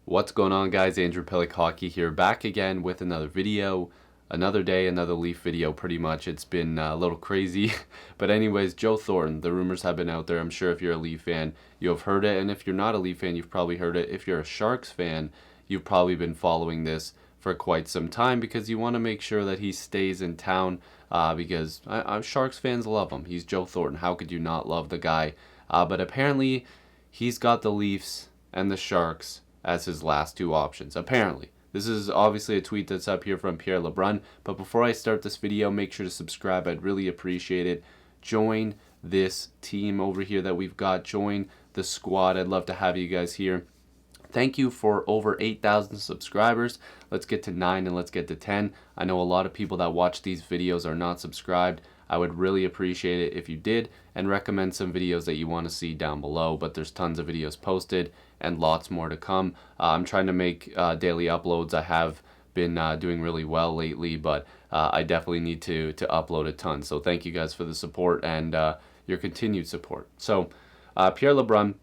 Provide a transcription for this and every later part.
What's going on, guys? Andrew Piluk Hockey here, back again with another video. Another day, another Leaf video, pretty much. It's been a little crazy. But anyways, Joe Thornton, the rumors have been out there. I'm sure if you're a Leaf fan, you have heard it. And if you're not a Leaf fan, you've probably heard it. If you're a Sharks fan, you've probably been following this for quite some time because you want to make sure that he stays in town because Sharks fans love him. He's Joe Thornton. How could you not love the guy? But apparently, he's got the Leafs and the Sharks as his last two options, apparently. This is obviously a tweet that's up here from Pierre LeBrun, but before I start this video, make sure to subscribe. I'd really appreciate it. Join this team over here that we've got. Join the squad. I'd love to have you guys here. Thank you for over 8,000 subscribers. Let's get to 9 and let's get to 10. I know a lot of people that watch these videos are not subscribed. I would really appreciate it if you did, and recommend some videos that you want to see down below. But there's tons of videos posted and lots more to come. I'm trying to make daily uploads. I have been doing really well lately, but I definitely need to upload a ton. So thank you guys for the support and your continued support. So Pierre LeBrun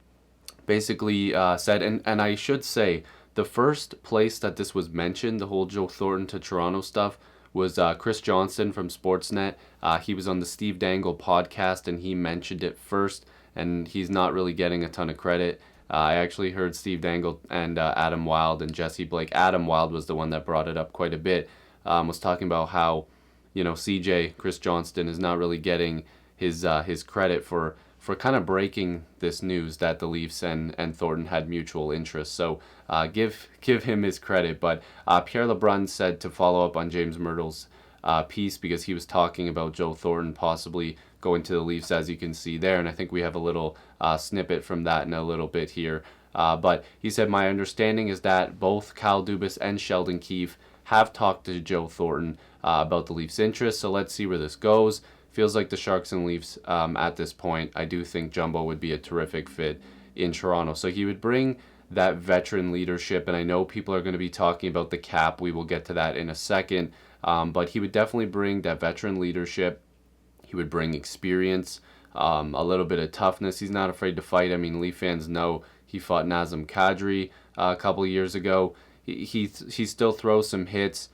basically said, and I should say, the first place that this was mentioned, the whole Joe Thornton to Toronto stuff, was Chris Johnston from Sportsnet. He was on the Steve Dangle podcast and he mentioned it first, and he's not really getting a ton of credit. I actually heard Steve Dangle and Adam Wilde and Jesse Blake. Adam Wilde was the one that brought it up quite a bit, was talking about how, CJ, Chris Johnston, is not really getting his credit for kind of breaking this news that the Leafs and Thornton had mutual interest. So give him his credit. But Pierre LeBrun said to follow up on James Myrtle's piece, because he was talking about Joe Thornton possibly going to the Leafs, as you can see there. And I think we have a little snippet from that in a little bit here. But he said, my understanding is that both Kyle Dubas and Sheldon Keefe have talked to Joe Thornton about the Leafs' interest. So let's see where this goes. Feels like the Sharks and Leafs at this point. I do think Jumbo would be a terrific fit in Toronto. So he would bring that veteran leadership, and I know people are going to be talking about the cap. We will get to that in a second. But he would definitely bring that veteran leadership. He would bring experience, a little bit of toughness. He's not afraid to fight. I mean, Leaf fans know he fought Nazem Kadri a couple of years ago. He still throws some hits.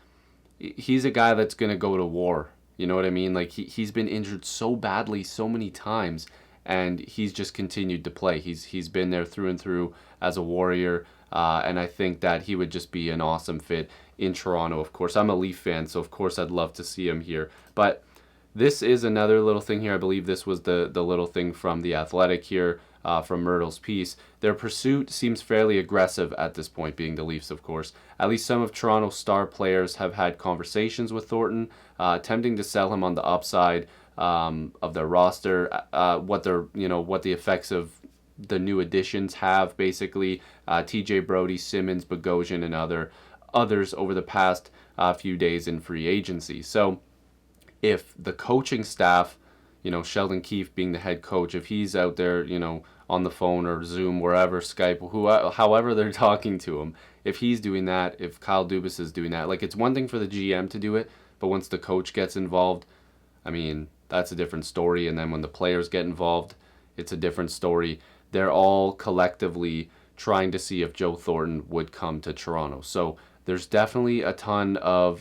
He's a guy that's going to go to war. You know what I mean? Like, he's been injured so badly so many times, and he's just continued to play. He's been there through and through as a Warrior, and I think that he would just be an awesome fit in Toronto. Of course, I'm a Leaf fan, so of course I'd love to see him here. But this is another little thing here. I believe this was the little thing from The Athletic here, from Myrtle's piece. Their pursuit seems fairly aggressive at this point, being the Leafs, of course. At least some of Toronto's star players have had conversations with Thornton, attempting to sell him on the upside of their roster, what the effects of the new additions have, basically. TJ Brody, Simmons, Bogosian, and others over the past few days in free agency. So if the coaching staff, Sheldon Keefe being the head coach, if he's out there, on the phone or Zoom, wherever, Skype, however they're talking to him, if he's doing that, if Kyle Dubas is doing that, like, it's one thing for the GM to do it, but once the coach gets involved, I mean, that's a different story. And then when the players get involved, it's a different story. They're all collectively trying to see if Joe Thornton would come to Toronto. So there's definitely a ton of,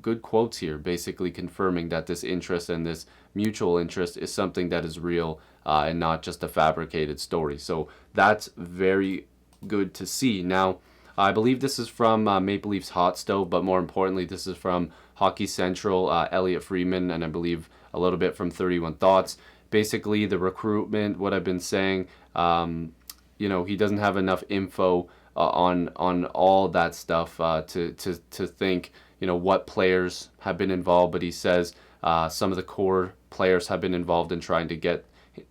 good quotes here, basically confirming that this interest and this mutual interest is something that is real and not just a fabricated story. So that's very good to see. Now, I believe this is from Maple Leafs Hot Stove, but more importantly, this is from Hockey Central, Elliot Freeman, and I believe a little bit from 31 Thoughts. Basically, the recruitment, what I've been saying, he doesn't have enough info on all that stuff to think, what players have been involved. But he says some of the core players have been involved in trying to get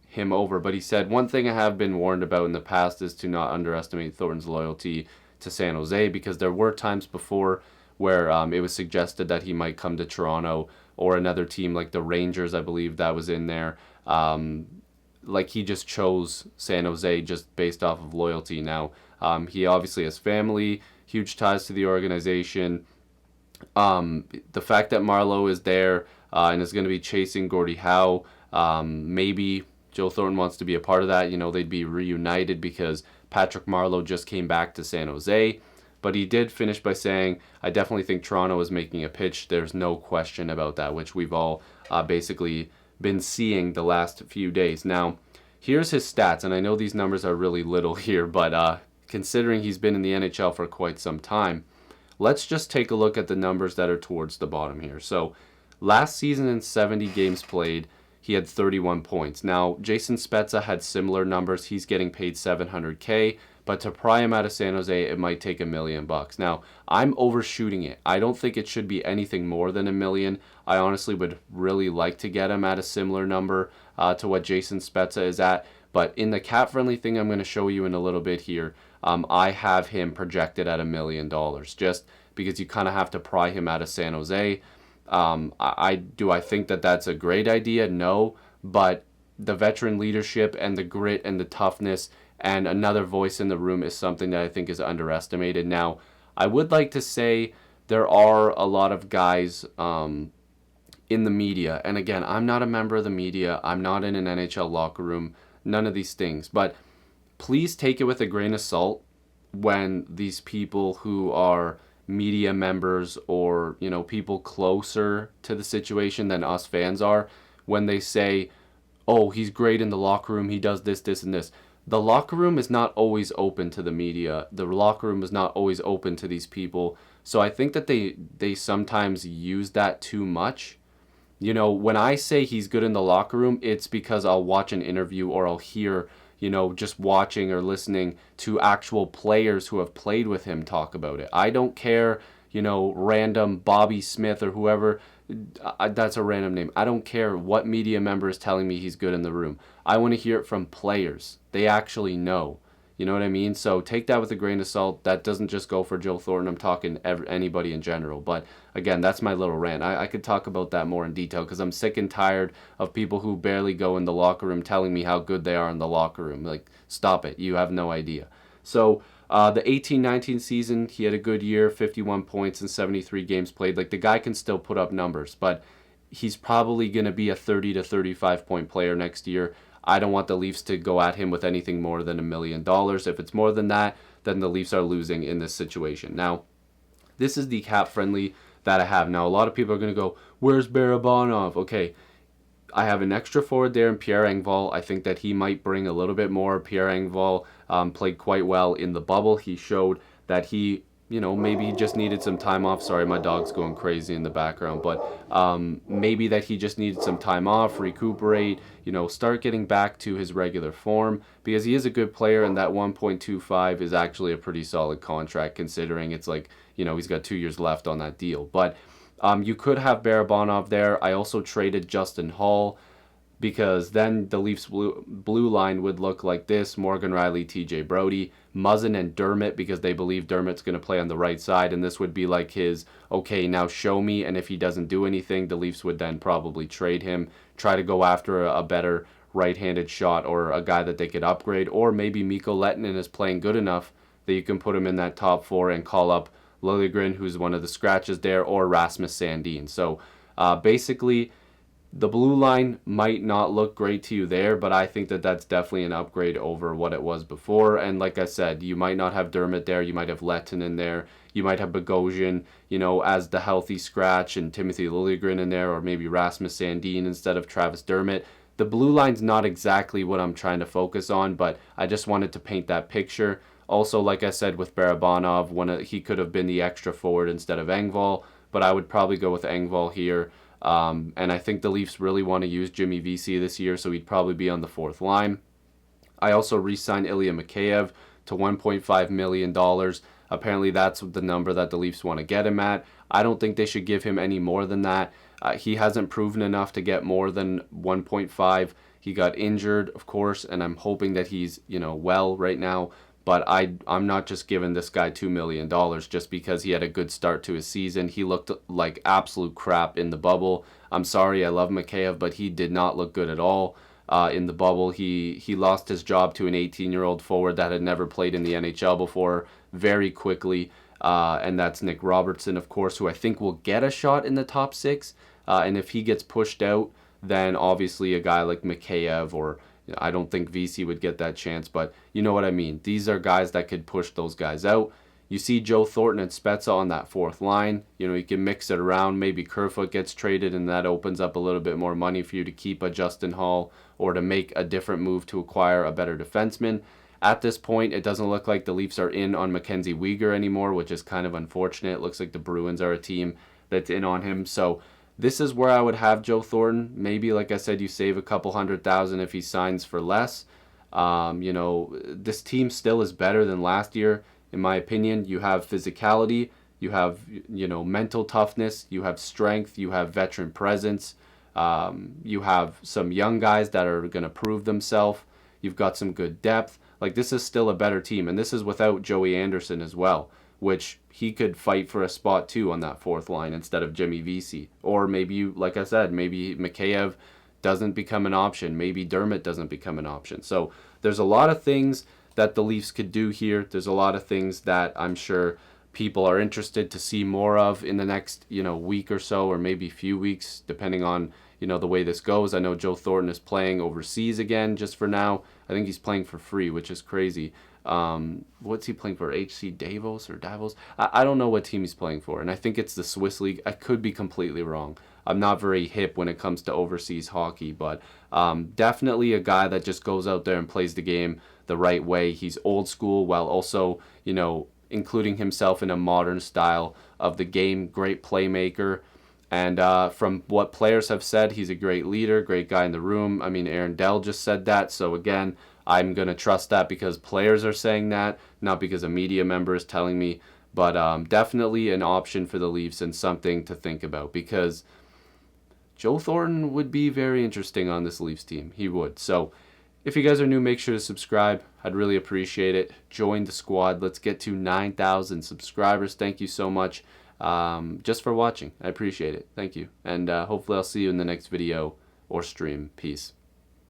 him over. But he said, one thing I have been warned about in the past is to not underestimate Thornton's loyalty to San Jose, because there were times before where it was suggested that he might come to Toronto or another team like the Rangers. I believe that was in there. Like, he just chose San Jose just based off of loyalty. Now, he obviously has family, huge ties to the organization. The fact that Marleau is there and is going to be chasing Gordie Howe, maybe Joe Thornton wants to be a part of that. They'd be reunited because Patrick Marleau just came back to San Jose. But he did finish by saying, I definitely think Toronto is making a pitch. There's no question about that, which we've all basically been seeing the last few days. Now, here's his stats, and I know these numbers are really little here, but considering he's been in the NHL for quite some time, let's just take a look at the numbers that are towards the bottom here. So, last season in 70 games played, he had 31 points. Now, Jason Spezza had similar numbers. He's getting paid $700K. But to pry him out of San Jose, it might take $1 million. Now, I'm overshooting it. I don't think it should be anything more than $1 million. I honestly would really like to get him at a similar number to what Jason Spezza is at. But in the cap-friendly thing I'm going to show you in a little bit here, I have him projected at $1 million, just because you kind of have to pry him out of San Jose. I think that that's a great idea? No, but the veteran leadership and the grit and the toughness and another voice in the room is something that I think is underestimated. Now, I would like to say there are a lot of guys in the media, and again, I'm not a member of the media, I'm not in an NHL locker room, none of these things, but please take it with a grain of salt when these people who are media members or, you know, people closer to the situation than us fans are, when they say, oh, he's great in the locker room, he does this, this, and this. The locker room is not always open to the media. The locker room is not always open to these people. So I think that they sometimes use that too much. You know, when I say he's good in the locker room, it's because I'll watch an interview or I'll hear, you know, just watching or listening to actual players who have played with him talk about it. I don't care, you know, random Bobby Smith or whoever. That's a random name. I don't care what media member is telling me he's good in the room. I want to hear it from players. They actually know. You know what I mean? So take that with a grain of salt. That doesn't just go for Joe Thornton. I'm talking anybody in general. But again, that's my little rant. I could talk about that more in detail because I'm sick and tired of people who barely go in the locker room telling me how good they are in the locker room. Like, stop it. You have no idea. So the 18-19 season, he had a good year, 51 points in 73 games played. Like, the guy can still put up numbers, but he's probably going to be a 30 to 35 point player next year. I don't want the Leafs to go at him with anything more than $1 million. If it's more than that, then the Leafs are losing in this situation. Now, this is the cap friendly that I have. Now, a lot of people are going to go, where's Barabanov? Okay, I have an extra forward there in Pierre Engvall. I think that he might bring a little bit more. Pierre Engvall played quite well in the bubble. He showed that he, you know, maybe he just needed some time off. Sorry, my dog's going crazy in the background. But maybe that he just needed some time off, recuperate, you know, start getting back to his regular form. Because he is a good player, and that 1.25 is actually a pretty solid contract considering it's like, you know, he's got 2 years left on that deal. But you could have Barabanov there. I also traded Justin Hall because then the Leafs blue line would look like this: Morgan Rielly, TJ Brody, Muzzin, and Dermott, because they believe Dermott's going to play on the right side, and this would be like his, okay, now show me, and if he doesn't do anything, the Leafs would then probably trade him, try to go after a better right-handed shot or a guy that they could upgrade, or maybe Mikko Lehtinen is playing good enough that you can put him in that top four and call up Liljegren, who's one of the scratches there, or Rasmus Sandin. So basically, the blue line might not look great to you there, but I think that that's definitely an upgrade over what it was before. And like I said, you might not have Dermott there, you might have Lehtinen there, you might have Bogosian, you know, as the healthy scratch, and Timothy Liljegren in there, or maybe Rasmus Sandin instead of Travis Dermott. The blue line's not exactly what I'm trying to focus on, but I just wanted to paint that picture. Also, like I said, with Barabanov, he could have been the extra forward instead of Engvall, but I would probably go with Engvall here. And I think the Leafs really want to use Jimmy Vesey this year, so he'd probably be on the fourth line. I also re-signed Ilya Mikheyev to $1.5 million. Apparently that's the number that the Leafs want to get him at. I don't think they should give him any more than that. He hasn't proven enough to get more than 1.5. He got injured, of course, and I'm hoping that he's, you know, well right now. But I'm not just giving this guy $2 million just because he had a good start to his season. He looked like absolute crap in the bubble. I'm sorry, I love Mikheyev, but he did not look good at all in the bubble. He lost his job to an 18-year-old forward that had never played in the NHL before very quickly. And that's Nick Robertson, of course, who I think will get a shot in the top six. And if he gets pushed out, then obviously a guy like Mikheyev or, I don't think VC would get that chance, but you know what I mean. These are guys that could push those guys out. You see Joe Thornton and Spezza on that fourth line. You know, you can mix it around. Maybe Kerfoot gets traded, and that opens up a little bit more money for you to keep a Justin Hall or to make a different move to acquire a better defenseman. At this point, it doesn't look like the Leafs are in on Mackenzie Weegar anymore, which is kind of unfortunate. It looks like the Bruins are a team that's in on him. So this is where I would have Joe Thornton. Maybe, like I said, you save a couple $100,000 if he signs for less. You know, this team still is better than last year, in my opinion. You have physicality, you have, you know, mental toughness, you have strength, you have veteran presence, you have some young guys that are going to prove themselves. You've got some good depth. Like, this is still a better team, and this is without Joey Anderson as well, which he could fight for a spot too on that fourth line instead of Jimmy Vesey. Or maybe, you, like I said, maybe Mikheyev doesn't become an option. Maybe Dermott doesn't become an option. So there's a lot of things that the Leafs could do here. There's a lot of things that I'm sure people are interested to see more of in the next, you know, week or so, or maybe few weeks, depending on, you know, the way this goes. I know Joe Thornton is playing overseas again just for now. I think he's playing for free, which is crazy. What's he playing for? HC Davos or Davos? I don't know what team he's playing for, and I think it's the Swiss League. I could be completely wrong. I'm not very hip when it comes to overseas hockey, but definitely a guy that just goes out there and plays the game the right way. He's old school while also, you know, including himself in a modern style of the game. Great playmaker. And from what players have said, he's a great leader, great guy in the room. I mean, Aaron Dell just said that. So again, I'm going to trust that because players are saying that, not because a media member is telling me. But definitely an option for the Leafs and something to think about, because Joe Thornton would be very interesting on this Leafs team. He would. So if you guys are new, make sure to subscribe. I'd really appreciate it. Join the squad. Let's get to 9,000 subscribers. Thank you so much just for watching. I appreciate it. Thank you. And hopefully I'll see you in the next video or stream. Peace.